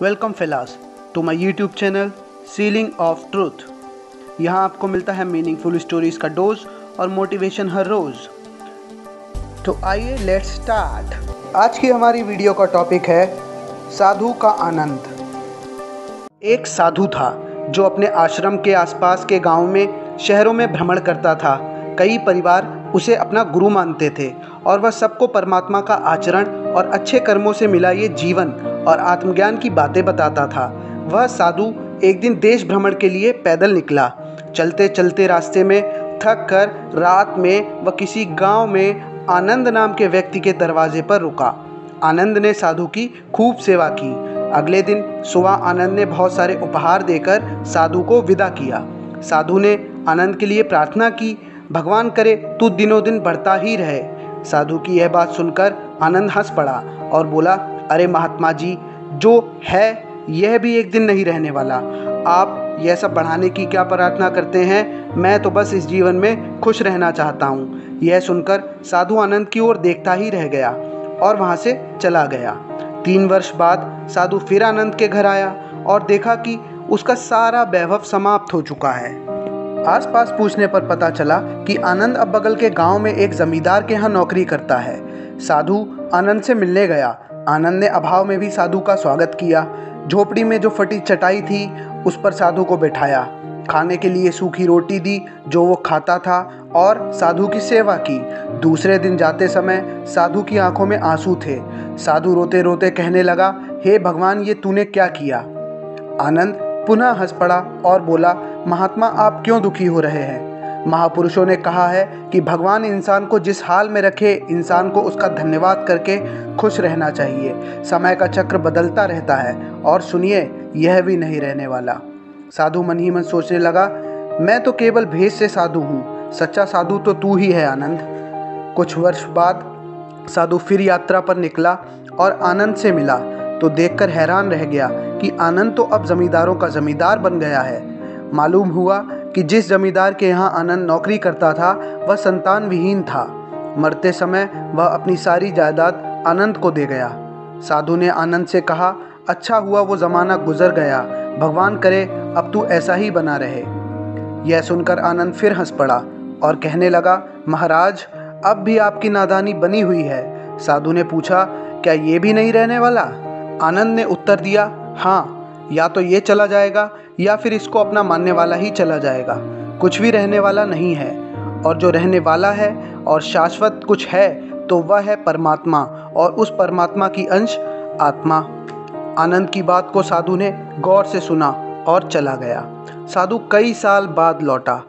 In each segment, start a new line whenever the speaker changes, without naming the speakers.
Welcome fellas to my YouTube channel ceiling of truth. यहाँ आपको मिलता है मीनिंगफुल स्टोरीज का डोज और मोटिवेशन हर रोज़। तो आइए लेट्स स्टार्ट। आज की हमारी वीडियो का टॉपिक है साधु का आनंद। एक साधु था जो अपने आश्रम के आसपास के गांव में शहरों में भ्रमण करता था। कई परिवार उसे अपना गुरु मानते थे और वह सबको परमात्मा का आचरण और अच्छे कर्मों से मिला ये जीवन और आत्मज्ञान की बातें बताता था। वह साधु एक दिन देश भ्रमण के लिए पैदल निकला। चलते चलते रास्ते में थक कर रात में वह किसी गांव में आनंद नाम के व्यक्ति के दरवाजे पर रुका। आनंद ने साधु की खूब सेवा की। अगले दिन सुबह आनंद ने बहुत सारे उपहार देकर साधु को विदा किया। साधु ने आनंद के लिए प्रार्थना की, भगवान करे तू दिनों दिन बढ़ता ही रहे। साधु की यह बात सुनकर आनंद हंस पड़ा और बोला, अरे महात्मा जी, जो है यह भी एक दिन नहीं रहने वाला। आप यह सब बढ़ाने की क्या प्रार्थना करते हैं? मैं तो बस इस जीवन में खुश रहना चाहता हूँ। यह सुनकर साधु आनंद की ओर देखता ही रह गया और वहाँ से चला गया। 3 वर्ष बाद साधु फिर आनंद के घर आया और देखा कि उसका सारा वैभव समाप्त हो चुका है। आसपास पूछने पर पता चला कि आनंद अब बगल के गांव में एक जमींदार के यहाँ नौकरी करता है। साधु आनंद से मिलने गया। आनंद ने अभाव में भी साधु का स्वागत किया। झोपड़ी में जो फटी चटाई थी उस पर साधु को बैठाया। खाने के लिए सूखी रोटी दी जो वो खाता था और साधु की सेवा की। दूसरे दिन जाते समय साधु की आंखों में आंसू थे। साधु रोते रोते कहने लगा, हे भगवान, ये तूने क्या किया? आनंद पुनः हंस पड़ा और बोला, महात्मा, आप क्यों दुखी हो रहे हैं? महापुरुषों ने कहा है कि भगवान इंसान को जिस हाल में रखे, इंसान को उसका धन्यवाद करके खुश रहना चाहिए। समय का चक्र बदलता रहता है और सुनिए, यह भी नहीं रहने वाला। साधु मन ही मन सोचने लगा, मैं तो केवल भेष से साधु हूँ, सच्चा साधु तो तू ही है आनंद। कुछ वर्ष बाद साधु फिर यात्रा पर निकला और आनंद से मिला तो देखकर हैरान रह गया कि आनंद तो अब जमींदारों का जमींदार बन गया है। मालूम हुआ कि जिस जमींदार के यहाँ आनंद नौकरी करता था वह संतान विहीन था। मरते समय वह अपनी सारी जायदाद आनंद को दे गया। साधु ने आनंद से कहा, अच्छा हुआ वो ज़माना गुजर गया, भगवान करे अब तू ऐसा ही बना रहे। यह सुनकर आनंद फिर हंस पड़ा और कहने लगा, महाराज, अब भी आपकी नादानी बनी हुई है। साधु ने पूछा, क्या ये भी नहीं रहने वाला? आनंद ने उत्तर दिया, हाँ, या तो ये चला जाएगा या फिर इसको अपना मानने वाला ही चला जाएगा। कुछ भी रहने वाला नहीं है और जो रहने वाला है और शाश्वत कुछ है तो वह है परमात्मा और उस परमात्मा की अंश आत्मा। आनंद की बात को साधु ने गौर से सुना और चला गया। साधु कई साल बाद लौटा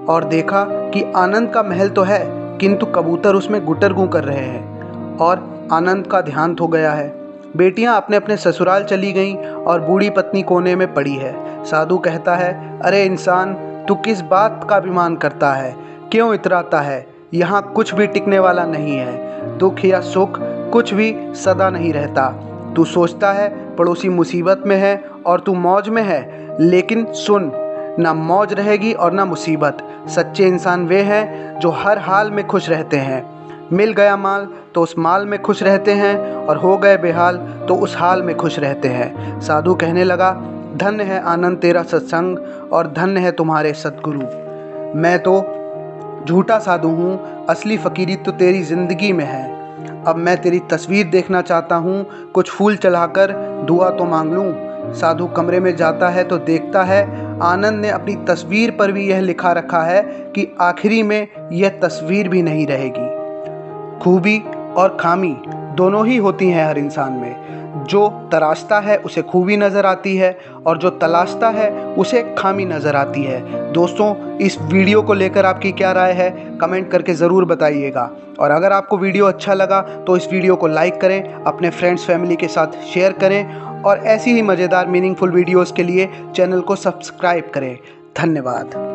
और देखा कि आनंद का महल तो है किंतु कबूतर उसमें गुटर गूं कर रहे हैं और आनंद का ध्यान हो गया है। बेटियां अपने अपने ससुराल चली गईं और बूढ़ी पत्नी कोने में पड़ी है। साधु कहता है, अरे इंसान, तू किस बात का अभिमान करता है? क्यों इतराता है? यहाँ कुछ भी टिकने वाला नहीं है। दुख या सुख कुछ भी सदा नहीं रहता। तू सोचता है पड़ोसी मुसीबत में है और तू मौज में है, लेकिन सुन, ना मौज रहेगी और ना मुसीबत। सच्चे इंसान वे हैं जो हर हाल में खुश रहते हैं। मिल गया माल तो उस माल में खुश रहते हैं और हो गए बेहाल तो उस हाल में खुश रहते हैं। साधु कहने लगा, धन्य है आनंद तेरा सत्संग और धन्य है तुम्हारे सद्गुरु। मैं तो झूठा साधु हूँ, असली फकीरी तो तेरी ज़िंदगी में है। अब मैं तेरी तस्वीर देखना चाहता हूँ, कुछ फूल चढ़ाकर दुआ तो मांग लूँ। साधु कमरे में जाता है तो देखता है आनंद ने अपनी तस्वीर पर भी यह लिखा रखा है कि आखिरी में यह तस्वीर भी नहीं रहेगी। खूबी और खामी दोनों ही होती हैं हर इंसान में। जो तराशता है उसे खूबी नज़र आती है और जो तलाशता है उसे खामी नज़र आती है। दोस्तों, इस वीडियो को लेकर आपकी क्या राय है, कमेंट करके ज़रूर बताइएगा। और अगर आपको वीडियो अच्छा लगा तो इस वीडियो को लाइक करें, अपने फ्रेंड्स फैमिली के साथ शेयर करें और ऐसी ही मज़ेदार मीनिंगफुल वीडियोज़ के लिए चैनल को सब्सक्राइब करें। धन्यवाद।